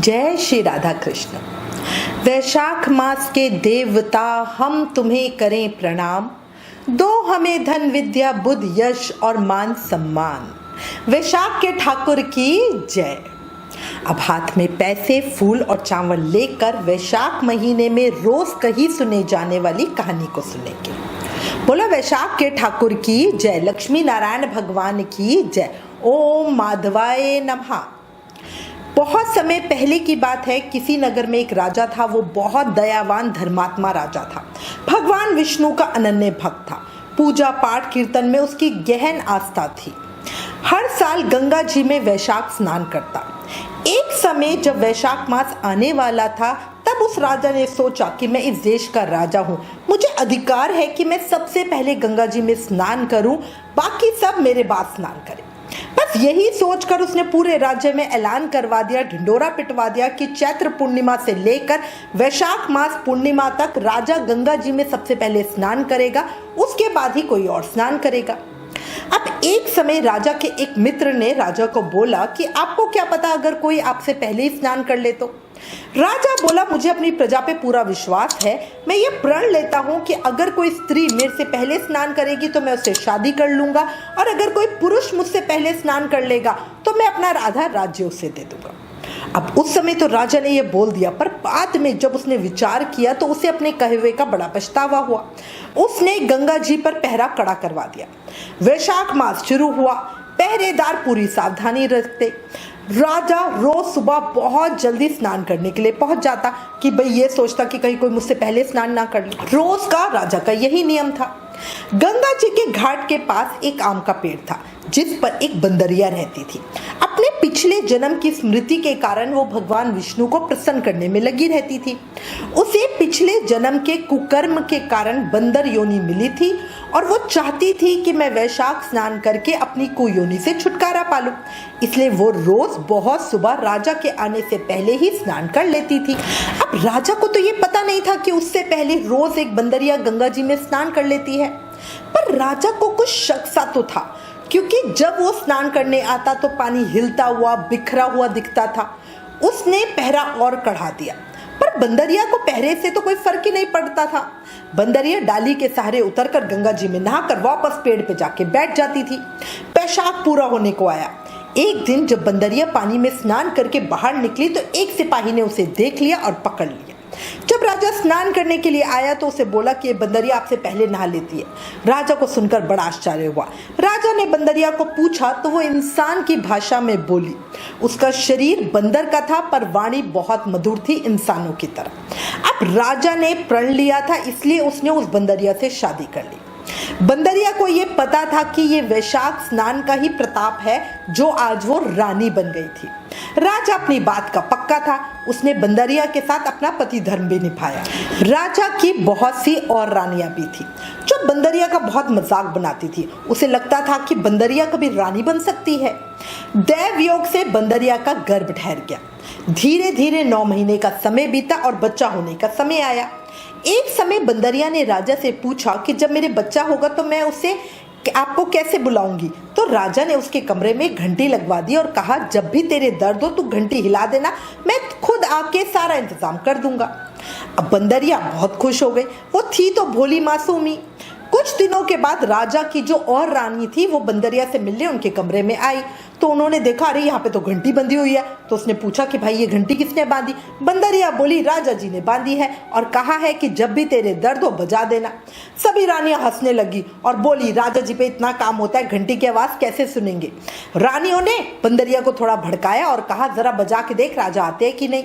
जय श्री राधा कृष्ण। वैशाख मास के देवता हम तुम्हें करें प्रणाम, दो हमें धन विद्या बुद्ध यश और मान सम्मान। वैशाख के ठाकुर की जय। अब हाथ में पैसे फूल और चावल लेकर वैशाख महीने में रोज कहीं सुने जाने वाली कहानी को सुनेंगे। बोला वैशाख के ठाकुर की जय, लक्ष्मी नारायण भगवान की जय। ओम माधवाय नमः। बहुत समय पहले की बात है, किसी नगर में एक राजा था। वो बहुत दयावान धर्मात्मा राजा था। भगवान विष्णु का अनन्य भक्त था। पूजा पाठ कीर्तन में उसकी गहन आस्था थी। हर साल गंगा जी में वैशाख स्नान करता। एक समय जब वैशाख मास आने वाला था, तब उस राजा ने सोचा कि मैं इस देश का राजा हूँ, मुझे अधिकार है कि मैं सबसे पहले गंगा जी में स्नान करूं, बाकी सब मेरे बाद स्नान करें। बस यही सोचकर उसने पूरे राज्य में ऐलान करवा दिया, ढिंडोरा पिटवा दिया कि चैत्र पूर्णिमा से लेकर वैशाख मास पूर्णिमा तक राजा गंगा जी में सबसे पहले स्नान करेगा, उसके बाद ही कोई और स्नान करेगा। अब एक समय राजा के एक मित्र ने राजा को बोला कि आपको क्या पता अगर कोई आपसे पहले ही स्नान कर ले तो। राजा बोला मुझे अपनी प्रजा पे पूरा विश्वास है, मैं ये प्रण लेता हूँ कि अगर कोई स्त्री मेरे से पहले स्नान करेगी तो मैं उससे शादी कर लूंगा, और अगर कोई पुरुष मुझसे पहले स्नान कर लेगा तो मैं अपना आधा राज्य उसे दे दूंगा। अब उस समय तो राजा ने यह बोल दिया, पर बाद में जब उसने विचार किया तो उसे अपने कहे हुए का बड़ा पछतावा हुआ। उसने गंगा जी पर पहरा कड़ा करवा दिया। वैशाख मास शुरू हुआ, पहरेदार पूरी सावधानी रखते। राजा रोज सुबह बहुत जल्दी स्नान करने के लिए पहुंच जाता कि भाई ये सोचता कि कहीं कोई मुझसे पहले स्नान ना कर ले। रोज का राजा का यही नियम था। गंगा जी के घाट के पास एक आम का पेड़ था, जिस पर एक बंदरिया रहती थी। अपने पिछले जन्म की स्मृति के कारण वो भगवान विष्णु को प्रसन्न करने में लगी रहती थी। उसे पिछले जन्म के कुकर्म के कारण बंदर योनि मिली थी, और वो चाहती थी कि मैं वैशाख स्नान करके अपनी कुयोनि से छुटकारा पालूं। इसलिए वो रोज बहुत सुबह राजा के आने से पहले ही स्नान कर लेती थी। अब राजा को तो ये पता नहीं था कि उससे पहले रोज एक बंदरिया गंगा जी में स्नान कर लेती है, पर राजा को कुछ शक सा तो था, क्योंकि जब वो स्नान करने आता तो पानी हिलता हुआ बिखरा हुआ दिखता था। उसने पहरा और बढ़ा दिया, पर बंदरिया को पहरे से तो कोई फर्क ही नहीं पड़ता था। बंदरिया डाली के सहारे उतरकर गंगा जी में नहाकर वापस पेड़ पे जाके बैठ जाती थी। वैशाख पूरा होने को आया। एक दिन जब बंदरिया पानी में स्नान करके बाहर निकली तो एक सिपाही ने उसे देख लिया और पकड़ लिया। जब राजा स्नान करने के लिए आया तो उसे बोला कि ये बंदरिया आपसे पहले नहा लेती है। राजा को सुनकर बड़ा आश्चर्य हुआ। राजा ने बंदरिया को पूछा तो वो इंसान की भाषा में बोली। उसका शरीर बंदर का था, पर वाणी बहुत मधुर थी, इंसानों की तरह। अब राजा ने प्रण लिया था, इसलिए उसने उस बंदरिया से शादी कर ली। बंदरिया को ये पता था कि ये वैशाख स्नान का ही प्रताप है जो आज वो रानी बन गई थी। राजा अपनी बात का पक्का था। उसने बंदरिया के साथ अपना पति धर्म भी निभाया। राजा की बहुत सी और रानियां भी थी जो बंदरिया का बहुत मजाक बनाती थी। उसे लगता था कि बंदरिया कभी रानी बन सकती है। दैव योग से बंदरिया का गर्भ ठहर गया। धीरे धीरे 9 महीने का समय बीता और बच्चा होने का समय आया। एक समय बंदरिया ने राजा से पूछा कि जब मेरे बच्चा होगा तो मैं उसे आपको कैसे बुलाऊंगी। तो राजा ने उसके कमरे में घंटी लगवा दी और कहा जब भी तेरे दर्द हो तू घंटी हिला देना, मैं खुद आके सारा इंतजाम कर दूंगा। अब बंदरिया बहुत खुश हो गई। वो थी तो भोली मासूमी। कुछ दिनों के बाद राजा की जो और रानी थी वो बंदरिया से मिलने उनके कमरे में आई। तो उन्होंने देखा अरे यहाँ पे तो घंटी बंधी हुई है। तो उसने पूछा कि भाई ये घंटी किसने बांधी। बंदरिया बोली राजा जी ने बांधी है और कहा है कि जब भी तेरे दर्द हो बजा देना। सभी रानियां हंसने लगी और बोली राजा जी पे इतना काम होता है, घंटी की आवाज कैसे सुनेंगे। रानियों ने बंदरिया को थोड़ा भड़काया और कहा जरा बजा के देख राजा आते हैं कि नहीं।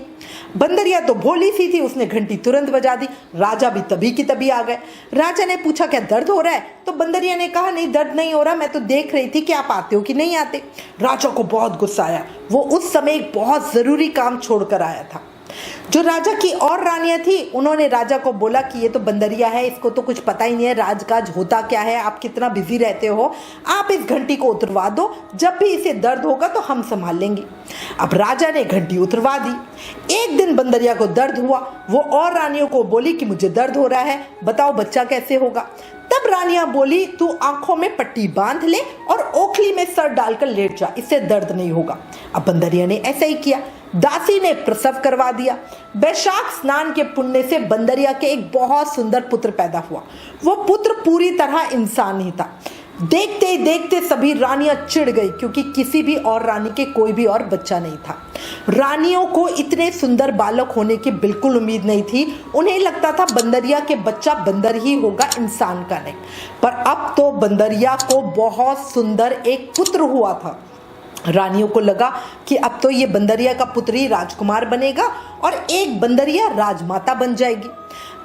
बंदरिया तो भोली सी थी, उसने घंटी तुरंत बजा दी। राजा भी तभी की तभी आ गए। राजा ने पूछा क्या दर्द हो रहा है। तो बंदरिया ने कहा नहीं दर्द नहीं हो रहा, मैं तो देख रही थी कि आप आते हो कि नहीं आते। राजा को बहुत गुस्सा आया। वो उस समय एक बहुत जरूरी काम छोड़कर आया था। जो राजा की और रानियां थी उन्होंने राजा को बोला कि ये तो बंदरिया है, इसको तो कुछ पता ही नहीं है राजकाज होता क्या है, आप कितना बिजी रहते हो, आप इस घंटी को उतरवा दो, जब भी इसे दर्द होगा तो हम संभाल लेंगे। अब राजा ने घंटी उतरवा दी। एक दिन बंदरिया को दर्द हुआ। वो और रानियों को बोली कि मुझे दर्द हो रहा है, बताओ बच्चा कैसे होगा। तब रानियां बोली तू आंखों में पट्टी बांध ले और ओखली में सर डालकर लेट जा, इससे दर्द नहीं होगा। अब बंदरिया ने ऐसा ही किया। दासी ने प्रसव करवा दिया। वैशाख स्नान के पुण्य से बंदरिया के एक बहुत सुंदर पुत्र पैदा हुआ। वो पुत्र पूरी तरह इंसान ही था। देखते ही देखते सभी रानियां चिढ़ गई, क्योंकि किसी भी और रानी के कोई भी और बच्चा नहीं था। रानियों को इतने सुंदर बालक होने की बिल्कुल उम्मीद नहीं थी। उन्हें लगता था बंदरिया के बच्चा बंदर ही होगा, इंसान का नहीं। पर अब तो बंदरिया को बहुत सुंदर एक पुत्र हुआ था। रानियों को लगा कि अब तो ये बंदरिया का पुत्र ही राजकुमार बनेगा और एक बंदरिया राजमाता बन जाएगी।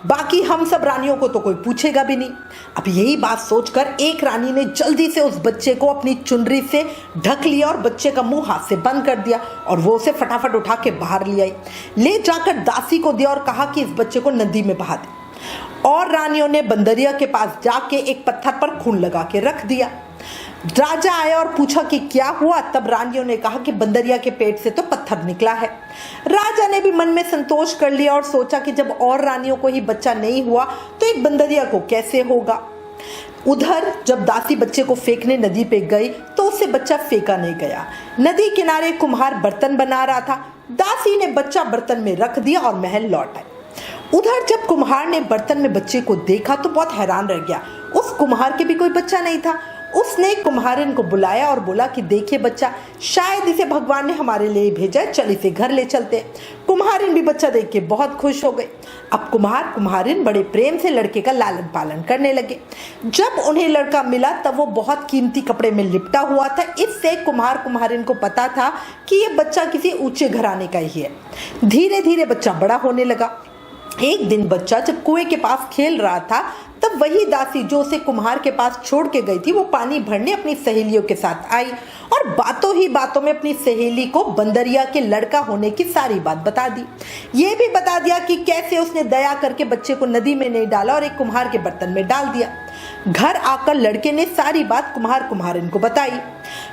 बाकी हम सब रानियों को तो कोई पूछेगा भी नहीं। अब यही बात सोचकर एक रानी ने जल्दी से उस बच्चे को अपनी चुनरी से ढक लिया और बच्चे का मुंह हाथ से बंद कर दिया और वो उसे फटाफट उठा के बाहर ले आई। ले जाकर दासी को दिया और कहा कि इस बच्चे को नदी में बहा दे। और रानियों ने बंदरिया के पास जाके एक पत्थर पर खून लगा के रख दिया। राजा आया और पूछा कि क्या हुआ। तब रानियों ने कहा कि बंदरिया के पेट से तो पत्थर निकला है। राजा ने भी मन में संतोष कर लिया और सोचा कि जब और रानियों को ही बच्चा नहीं हुआ तो एक बंदरिया को कैसे होगा। उधर जब दासी बच्चे को फेंकने नदी पे गई तो उससे बच्चा फेंका नहीं गया। नदी किनारे कुम्हार बर्तन बना रहा था। दासी ने बच्चा बर्तन में रख दिया और महल लौट आई। उधर जब कुम्हार ने बर्तन में बच्चे को देखा तो बहुत हैरान रह गया। उस कुम्हार के भी कोई बच्चा नहीं था। उसने कुम्हारिन को बुलाया और बोला कि देखिए बच्चा, शायद इसे भगवान ने हमारे लिए भेजा है, चल इसे घर ले चलते हैं। कुम्हारिन भी बच्चा देख के बहुत खुश हो गई। अब कुम्हार कुम्हारिन बड़े प्रेम से लड़के का लालन पालन करने लगे। जब उन्हें लड़का मिला तब वो बहुत कीमती कपड़े में लिपटा हुआ था। इससे कुम्हार कुम्हारिन को पता था कि ये बच्चा किसी ऊंचे घराने का ही है। धीरे धीरे बच्चा बड़ा होने लगा। एक दिन बच्चा जब कुएं के पास खेल रहा था तब वही दासी जो उसे कुम्हार के पास छोड़ के गई थी वो पानी भरने अपनी सहेलियों के साथ आई और बातों ही बातों में अपनी सहेली को बंदरिया के लड़का होने की सारी बात बता दी। ये भी बता दिया कि कैसे उसने दया करके बच्चे को नदी में नहीं डाला और एक कुम्हार के बर्तन में डाल दिया। घर आकर लड़के ने सारी बात कुम्हार कुम्हारिन को बताई।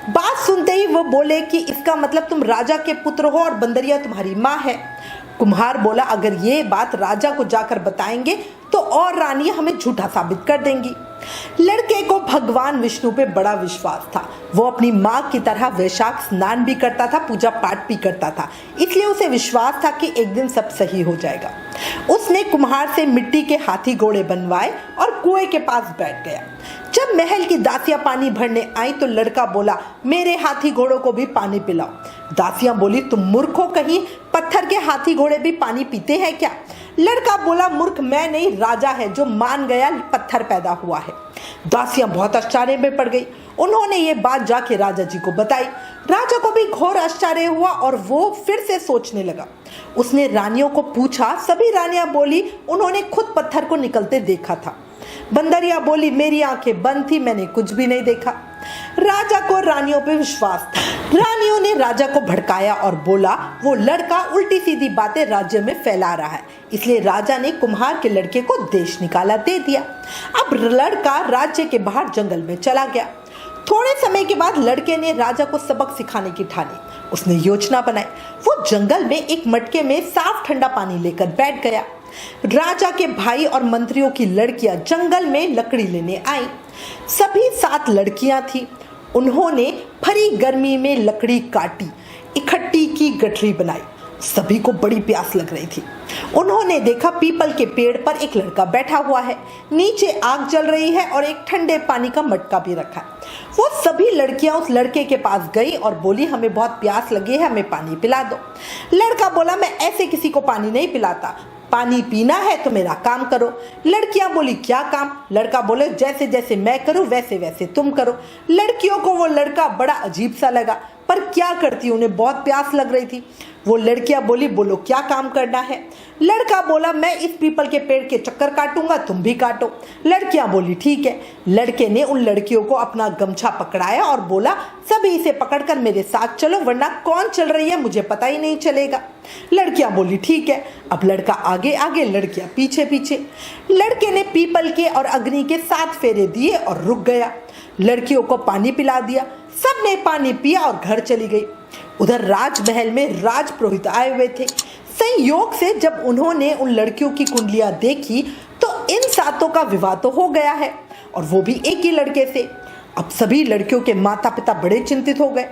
बात सुनते ही वो बोले कि इसका मतलब तुम राजा के पुत्र हो और बंदरिया तुम्हारी माँ है। कुम्हार बोला, अगर ये बात राजा को जाकर बताएंगे तो और रानियां हमें झूठा साबित कर देंगी। लड़के को भगवान विष्णु पे बड़ा विश्वास था। वो अपनी माँ की तरह वैशाख स्नान भी करता था, पूजा पाठ भी करता था, इसलिए उसे विश्वास था कि एक दिन सब सही हो जाएगा। उसने कुम्हार से मिट्टी के हाथी घोड़े बनवाए और कुएं के पास बैठ गया। जब महल की दासियां पानी भरने आई तो लड़का बोला, मेरे हाथी घोड़ों को भी पानी पिलाओ। दासियां बोली, तुम मूर्ख हो कहीं, पत्थर के हाथी घोड़े भी पानी पीते हैं क्या? लड़का बोला, मूर्ख मैं नहीं, राजा है जो मान गया पत्थर पैदा हुआ है। दासियां बहुत आश्चर्य में पड़ गई। उन्होंने ये बात जाके राजा जी को बताई। राजा को भी घोर आश्चर्य हुआ और वो फिर से सोचने लगा। उसने रानियों को पूछा। सभी रानियां बोली उन्होंने खुद पत्थर को निकलते देखा था। बंदरिया बोली, मेरी आंखें बंद थी, मैंने कुछ भी नहीं देखा। राजा को रानियों पे विश्वास था। रानियों ने राजा को भड़काया और बोला, वो लड़का उल्टी सीधी बातें राज्य में फैला रहा है, इसलिए राजा ने कुम्हार के लड़के को देश निकाला दे दिया। अब लड़का राज्य के बाहर जंगल में चला गया। थोड़े समय के बाद लड़के ने राजा को सबक सिखाने की ठानी। उसने योजना बनाई। वो जंगल में एक मटके में साफ ठंडा पानी लेकर बैठ गया। राजा के भाई और मंत्रियों की लड़कियां जंगल में लकड़ी लेने आई। सभी 7 लड़कियां थी। उन्होंने भरी गर्मी में लकड़ी काटी, इकट्ठी की गठरी बनाई। सभी को बड़ी प्यास लग रही थी। उन्होंने देखा पीपल के पेड़ पर एक लड़का बैठा हुआ है, नीचे आग जल रही है और एक ठंडे पानी का मटका भी रखा है। वो सभी लड़कियां उस लड़के के पास गई और बोली, हमें बहुत प्यास लगी है, हमें पानी पिला दो। लड़का बोला, मैं ऐसे किसी को पानी नहीं पिलाता, पानी पीना है तो मेरा काम करो। लड़कियां बोली, क्या काम? लड़का बोले, जैसे जैसे मैं करूं वैसे वैसे तुम करो। लड़कियों को वो लड़का बड़ा अजीब सा लगा, पर क्या करती, उन्हें बहुत प्यास लग रही थी। वो लड़कियां बोली, बोलो क्या काम करना है? लड़का बोला, मैं इस पीपल के पेड़ के चक्कर काटूंगा, तुम भी काटो। लड़कियां बोली, ठीक है। लड़के ने उन लड़कियों को अपना गमछा पकड़ाया और बोला, सभी इसे पकड़कर मेरे साथ चलो, वरना कौन चल रही है मुझे पता ही नहीं चलेगा। लड़कियां बोली, ठीक है। अब लड़का आगे आगे, लड़कियां पीछे पीछे। लड़के ने पीपल के और अग्नि के 7 फेरे दिए और रुक गया। लड़कियों को पानी पिला दिया। सबने पानी पिया और घर चली गई। उधर राजमहल में राजपुरोहित आए हुए थे। संयोग से जब उन्होंने उन लड़कियों की कुंडलियां देखी तो इन 7 का विवाह तो हो गया है, और वो भी एक ही लड़के से। अब सभी लड़कियों के माता पिता बड़े चिंतित हो गए।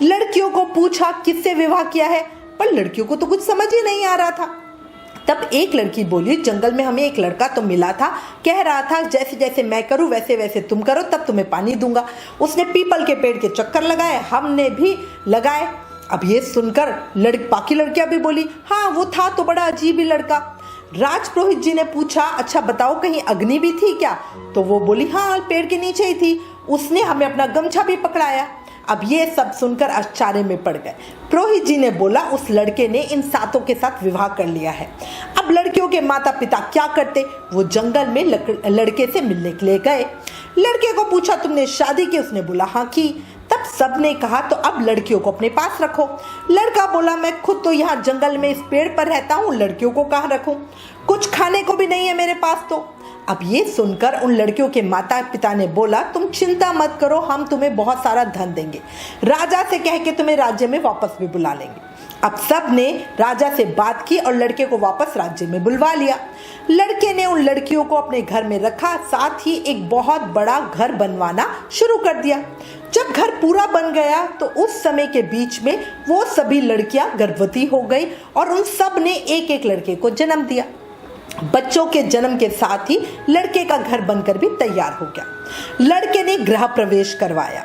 लड़कियों को पूछा, किससे विवाह किया है? पर लड़कियों को तो कुछ समझ ही नहीं आ रहा था। तब एक लड़की बोली, जंगल में हमें एक लड़का तो मिला था, कह रहा था जैसे जैसे मैं करूं वैसे वैसे तुम करो, तब तुम्हें पानी दूंगा। उसने पीपल के पेड़ के चक्कर लगाए, हमने भी लगाए। अब ये सुनकर बाकी लड़कियां भी बोली, हाँ वो था तो बड़ा अजीब ही लड़का। राजपुरोहित जी ने पूछा, अच्छा बताओ कहीं अग्नि भी थी क्या? तो वो बोली, हाँ पेड़ के नीचे ही थी, उसने हमें अपना गमछा भी पकड़ाया। अब ये सब सुनकर आश्चर्य में पड़ गए। पुरोहित जी ने बोला, उस लड़के ने इन सातों के साथ विवाह कर लिया है। अब लड़कियों के माता पिता क्या करते? वो जंगल में लड़के से मिलने के लिए गए। लड़के को पूछा, तुमने शादी की? उसने बोला, हाँ की। तब सबने कहा, तो अब लड़कियों को अपने पास रखो। लड़का बोला, मैं खुद तो यहाँ जंगल में इस पेड़ पर रहता हूँ, लड़कियों को कहाँ रखूं? कुछ खाने को भी नहीं है मेरे पास तो। अब ये सुनकर उन लड़कियों के माता पिता ने बोला, तुम चिंता मत करो, हम तुम्हें बहुत सारा धन देंगे, राजा से कह के तुम्हें राज्य में वापस भी बुला लेंगे। अब सब ने राजा से बात की और लड़के को वापस राज्य में बुलवा लिया। लड़के ने उन लड़कियों को अपने घर में रखा, साथ ही एक बहुत बड़ा घर बनवाना शुरू कर दिया। जब घर पूरा बन गया तो उस समय के बीच में वो सभी लड़कियां गर्भवती हो गई और उन सब ने एक एक लड़के को जन्म दिया। बच्चों के जन्म के साथ ही लड़के का घर बनकर भी तैयार हो गया। लड़के ने गृह प्रवेश करवाया,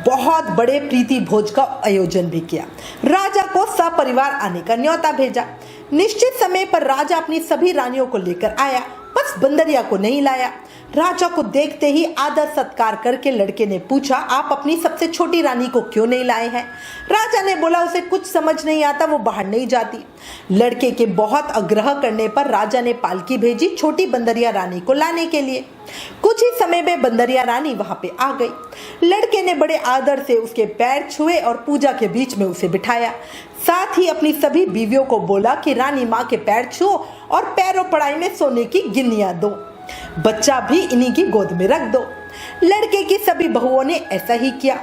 बहुत बड़े प्रीति भोज का आयोजन भी किया, राजा को सपरिवार आने का न्योता भेजा। निश्चित समय पर राजा अपनी सभी रानियों को लेकर आया, बस बंदरिया को नहीं लाया। राजा को देखते ही आदर सत्कार करके लड़के ने पूछा, आप अपनी सबसे छोटी रानी को क्यों नहीं लाए हैं? राजा ने बोला, उसे कुछ समझ नहीं आता, वो बाहर नहीं जाती। लड़के के बहुत आग्रह करने पर राजा ने पालकी भेजी छोटी बंदरिया रानी को लाने के लिए। कुछ ही समय में बंदरिया रानी वहां पे आ गई। लड़के ने बड़े आदर से उसके पैर छुए और पूजा के बीच में उसे बिठाया। साथ ही अपनी सभी बीवियों को बोला कि रानी माँ के पैर छुओ और पैरों पड़ाई में सोने की गिन्नियां दो, बच्चा भी इन्हीं की गोद में रख दो। लड़के की सभी बहुओं ने ऐसा ही किया।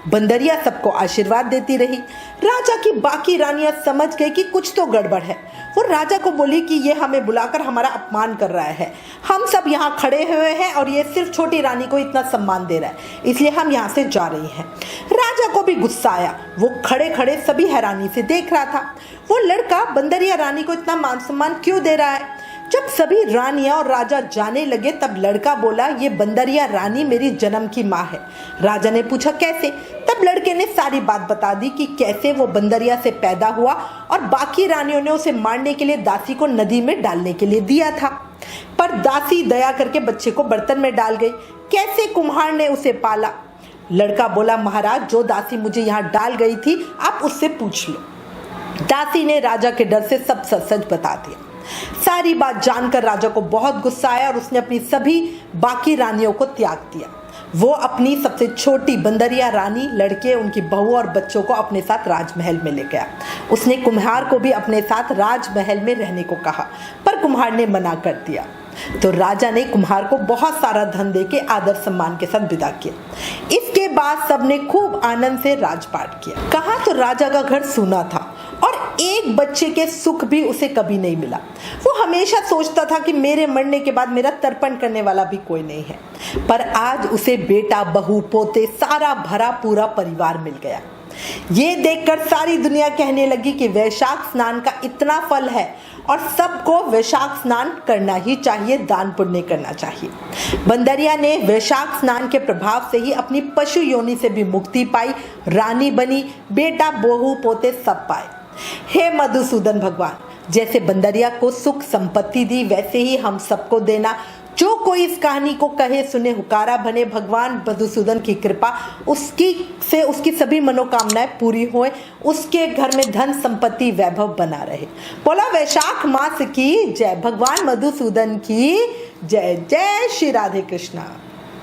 बंदरिया सबको आशीर्वाद देती रही। राजा की बाकी रानियां समझ गई कि कुछ तो गड़बड़ है। वो राजा को बोली कि ये हमें बुलाकर हमारा अपमान कर रहा है, हम सब यहाँ खड़े हुए हैं और ये सिर्फ छोटी रानी को इतना सम्मान दे रहा है, इसलिए हम यहाँ से जा रही हैं। राजा को भी गुस्सा आया, वो खड़े खड़े सभी हैरानी से देख रहा था, वो लड़का बंदरिया रानी को इतना मान सम्मान क्यों दे रहा है। जब सभी रानियां और राजा जाने लगे तब लड़का बोला, ये बंदरिया रानी मेरी जन्म की माँ है। राजा ने पूछा, कैसे? तब लड़के ने सारी बात बता दी कि कैसे वो बंदरिया से पैदा हुआ और बाकी रानियों ने उसे मारने के लिए दासी को नदी में डालने के लिए दिया था, पर दासी दया करके बच्चे को बर्तन में डाल गई। कैसे कुम्हार ने उसे पाला। लड़का बोला, महाराज जो दासी मुझे यहाँ डाल गई थी आप उससे पूछ लो। दासी ने राजा के डर से सब सच सच बता दिया। सारी बात जानकर राजा को बहुत गुस्सा आया और उसने अपनी सभी बाकी रानियों को त्याग दिया। वो अपनी सबसे छोटी बंदरिया रानी, लड़के, उनकी बहू और बच्चों को अपने साथ राजमहल में ले गया। उसने कुम्हार को भी अपने साथ राजमहल में रहने को कहा, पर कुम्हार ने मना कर दिया। तो राजा ने कुम्हार को बहुत सारा धन देके आदर सम्मान के साथ विदा किया। इसके बाद सबने खूब आनंद से राजपाट किया। कहा तो राजा का घर सूना था और एक बच्चे के सुख भी उसे कभी नहीं मिला। वो हमेशा सोचता था कि मेरे मरने के बाद मेरा तर्पण करने वाला भी कोई नहीं है, पर आज उसे बेटा, बहू, पोते, सारा भरा पूरा परिवार मिल गया। ये देखकर सारी दुनिया कहने लगी कि वैशाख स्नान का इतना फल है और सबको वैशाख स्नान करना ही चाहिए, दान पुण्य करना चाहिए। बंदरिया ने वैशाख स्नान के प्रभाव से ही अपनी पशु योनि से भी मुक्ति पाई, रानी बनी, बेटा, बहू, पोते सब पाए। हे मधुसूदन भगवान, जैसे बंदरिया को सुख संपत्ति दी वैसे ही हम सबको देना। जो कोई इस कहानी को कहे सुने हुकारा बने, भगवान मधुसूदन की कृपा उसकी सभी मनोकामनाएं पूरी होए, उसके घर में धन संपत्ति वैभव बना रहे। बोला वैशाख मास की जय, भगवान मधुसूदन की जय। जय श्री राधे कृष्णा।